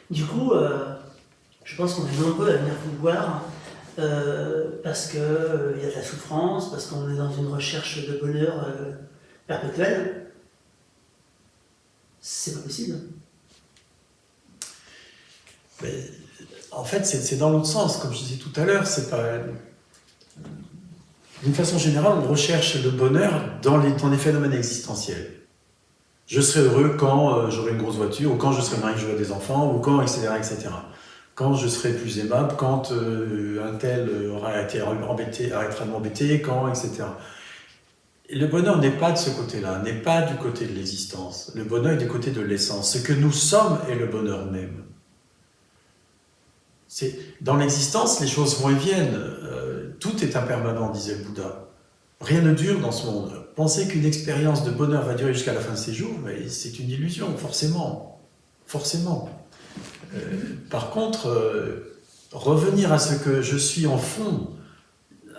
Du coup, je pense qu'on est nombreux à venir vous voir parce qu'il y a de la souffrance, parce qu'on est dans une recherche de bonheur perpétuelle. C'est pas possible. Mais, en fait, c'est dans l'autre sens. Comme je disais tout à l'heure, c'est pas... D'une façon générale, on recherche le bonheur dans les phénomènes existentiels. Je serai heureux quand j'aurai une grosse voiture, ou quand je serai marié, j'aurai des enfants, ou quand, etc., etc. Quand je serai plus aimable, quand un tel arrêtera de m'embêter, quand, etc. Et le bonheur n'est pas de ce côté-là, n'est pas du côté de l'existence. Le bonheur est du côté de l'essence. Ce que nous sommes est le bonheur même. Dans l'existence, les choses vont et viennent. Tout est impermanent, disait le Bouddha. Rien ne dure dans ce monde. Penser qu'une expérience de bonheur va durer jusqu'à la fin de ses jours, c'est une illusion, forcément. Forcément. Par contre, revenir à ce que je suis en fond,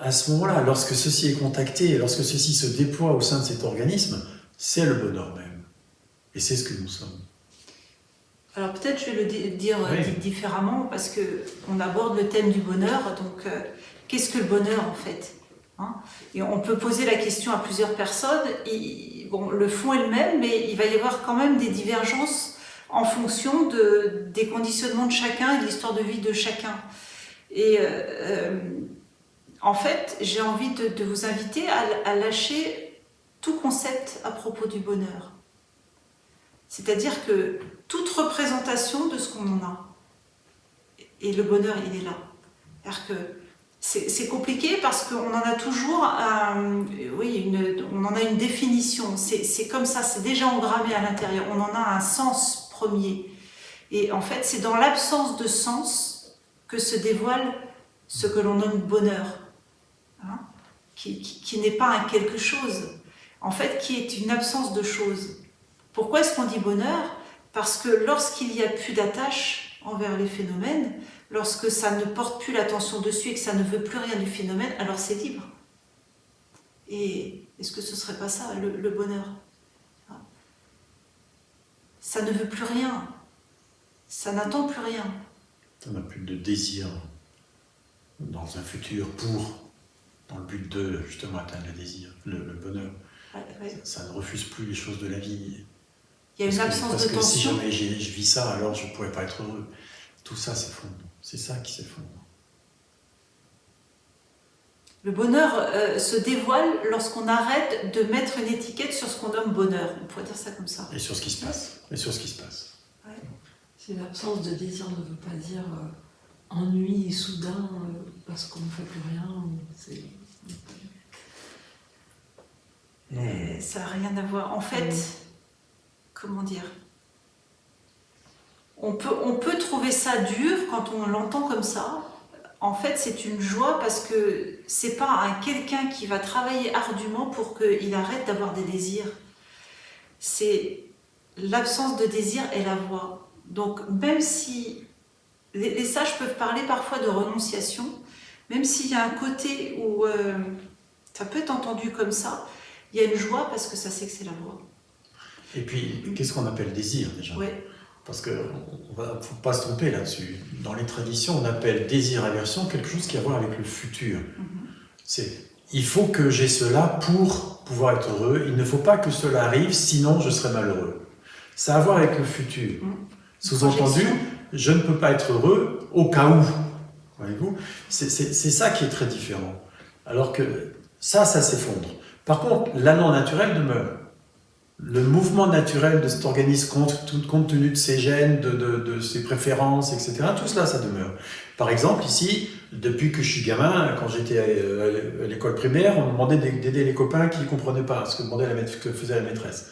à ce moment-là, lorsque ceci est contacté, lorsque ceci se déploie au sein de cet organisme, c'est le bonheur même. Et c'est ce que nous sommes. Alors peut-être je vais le dire différemment, parce qu'on aborde le thème du bonheur, donc qu'est-ce que le bonheur en fait, hein? Et on peut poser la question à plusieurs personnes, bon, le fond est le même, mais il va y avoir quand même des divergences en fonction des conditionnements de chacun et de l'histoire de vie de chacun. Et en fait, j'ai envie de vous inviter à lâcher tout concept à propos du bonheur. C'est-à-dire que toute représentation de ce qu'on en a, et le bonheur, il est là. C'est-à-dire que c'est compliqué parce qu'on en a toujours on en a une définition, c'est comme ça, c'est déjà engrammé à l'intérieur, on en a un sens premier. Et en fait, c'est dans l'absence de sens que se dévoile ce que l'on nomme bonheur, hein, qui n'est pas un quelque chose, en fait, qui est une absence de choses. Pourquoi est-ce qu'on dit bonheur ? Parce que lorsqu'il n'y a plus d'attache envers les phénomènes, lorsque ça ne porte plus l'attention dessus et que ça ne veut plus rien du phénomène, alors c'est libre. Et est-ce que ce ne serait pas ça, le bonheur ? Ça ne veut plus rien. Ça n'attend plus rien. Ça n'a plus de désir dans un futur dans le but de justement atteindre le désir, le bonheur. Ouais. Ça ne refuse plus les choses de la vie. Il y a une absence de tension. Parce que si jamais je vis ça, alors je ne pourrais pas être heureux. Tout ça s'effondre. C'est ça qui s'effondre. Le bonheur se dévoile lorsqu'on arrête de mettre une étiquette sur ce qu'on nomme bonheur. On pourrait dire ça comme ça. Et sur ce qui se passe. Ouais. Si l'absence de désir ne veut pas dire ennui soudain parce qu'on ne fait plus rien. Ça n'a rien à voir. En fait, comment dire ? On peut trouver ça dur quand on l'entend comme ça. En fait, c'est une joie parce que c'est pas un quelqu'un qui va travailler ardument pour qu'il arrête d'avoir des désirs. C'est l'absence de désir et la voie. Donc, même si les sages peuvent parler parfois de renonciation, même s'il y a un côté où ça peut être entendu comme ça, il y a une joie parce que ça sait que c'est la voie. Et puis, qu'est-ce qu'on appelle désir déjà ? Ouais. Parce qu'il ne faut pas se tromper là-dessus. Dans les traditions, on appelle désir-aversion quelque chose qui a à voir avec le futur. Il faut que j'ai cela pour pouvoir être heureux. Il ne faut pas que cela arrive, sinon je serai malheureux. Ça a à voir avec le futur. Sous-entendu, je ne peux pas être heureux au cas où. Voyez-vous ? C'est ça qui est très différent. Alors que ça s'effondre. Par contre, l'allant naturel demeure. Le mouvement naturel de cet organisme, compte tenu de ses gènes, de ses préférences, etc., tout cela, ça demeure. Par exemple, ici, depuis que je suis gamin, quand j'étais à l'école primaire, on me demandait d'aider les copains qui ne comprenaient pas ce que faisait la maîtresse.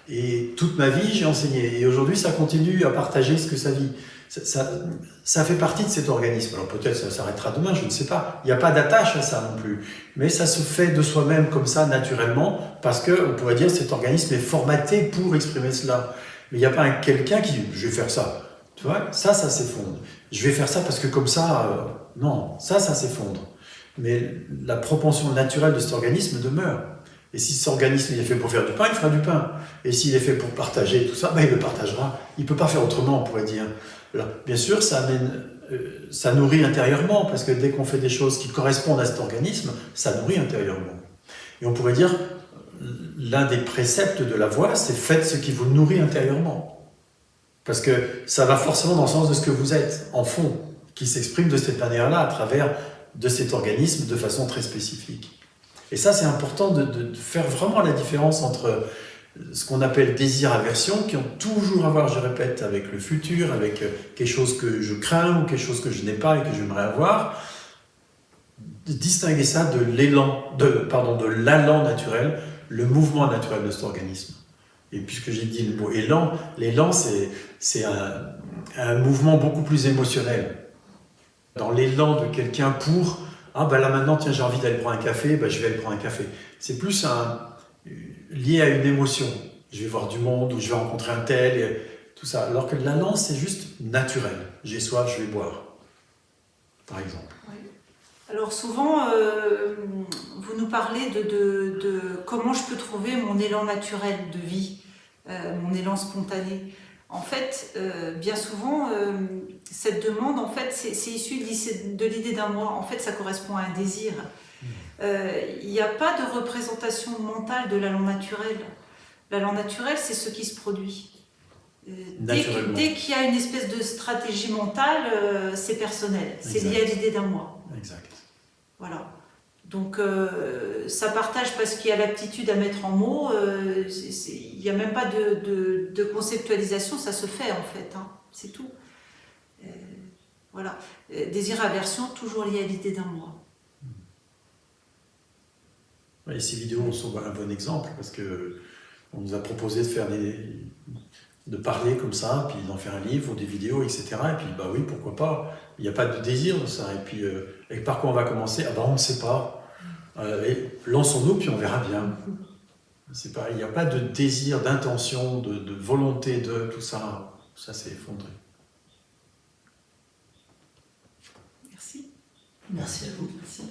Et toute ma vie, j'ai enseigné. Et aujourd'hui, ça continue à partager ce que ça vit. Ça fait partie de cet organisme. Alors peut-être ça s'arrêtera demain, je ne sais pas. Il n'y a pas d'attache à ça non plus. Mais ça se fait de soi-même comme ça, naturellement, parce qu'on pourrait dire que cet organisme est formaté pour exprimer cela. Mais il n'y a pas un quelqu'un qui dit « je vais faire ça ». Tu vois, ça s'effondre. Je vais faire ça parce que comme ça, non, ça s'effondre. Mais la propension naturelle de cet organisme demeure. Et si cet organisme il est fait pour faire du pain, il fera du pain. Et s'il est fait pour partager tout ça, ben, il le partagera. Il ne peut pas faire autrement, on pourrait dire. Alors, bien sûr, ça nourrit intérieurement, parce que dès qu'on fait des choses qui correspondent à cet organisme, ça nourrit intérieurement. Et on pourrait dire, l'un des préceptes de la voie, c'est faites ce qui vous nourrit intérieurement. Parce que ça va forcément dans le sens de ce que vous êtes, en fond, qui s'exprime de cette manière-là, à travers de cet organisme, de façon très spécifique. Et ça, c'est important de faire vraiment la différence entre ce qu'on appelle désir-aversion, qui ont toujours à voir, je répète, avec le futur, avec quelque chose que je crains ou quelque chose que je n'ai pas et que j'aimerais avoir, de distinguer ça de l'allant naturel, le mouvement naturel de cet organisme. Et puisque j'ai dit le mot élan, l'élan, c'est un mouvement beaucoup plus émotionnel. Dans l'élan de quelqu'un pour « Ah ben là maintenant, tiens, j'ai envie d'aller prendre un café, ben je vais aller prendre un café ». C'est plus lié à une émotion. Je vais voir du monde, ou je vais rencontrer un tel, et tout ça. Alors que l'allant, c'est juste naturel. J'ai soif, je vais boire, par exemple. Oui. Alors souvent, vous nous parlez de comment je peux trouver mon élan naturel de vie, mon élan spontané. En fait, bien souvent, cette demande, en fait, c'est issu de l'idée d'un moi. En fait, ça correspond à un désir. Il n'y a pas de représentation mentale de l'allant naturel. L'allant naturel, c'est ce qui se produit. Dès qu'il y a une espèce de stratégie mentale, c'est personnel. C'est lié à l'idée d'un moi. Exact. Voilà. Donc, ça partage parce qu'il y a l'aptitude à mettre en mots. Il n'y a même pas de conceptualisation, ça se fait en fait. Hein, c'est tout. Voilà. Désir-aversion, toujours lié à l'idée d'un moi. Et ces vidéos sont un bon exemple parce que on nous a proposé de parler comme ça, puis d'en faire un livre ou des vidéos, etc. Et puis, bah oui, pourquoi pas. Il n'y a pas de désir de ça. Et puis, et par quoi on va commencer? Ah bah on ne sait pas. Et lançons-nous, puis on verra bien. C'est pas, il n'y a pas de désir, d'intention, de volonté de tout ça. Ça s'est effondré. Merci. Merci à vous. Merci.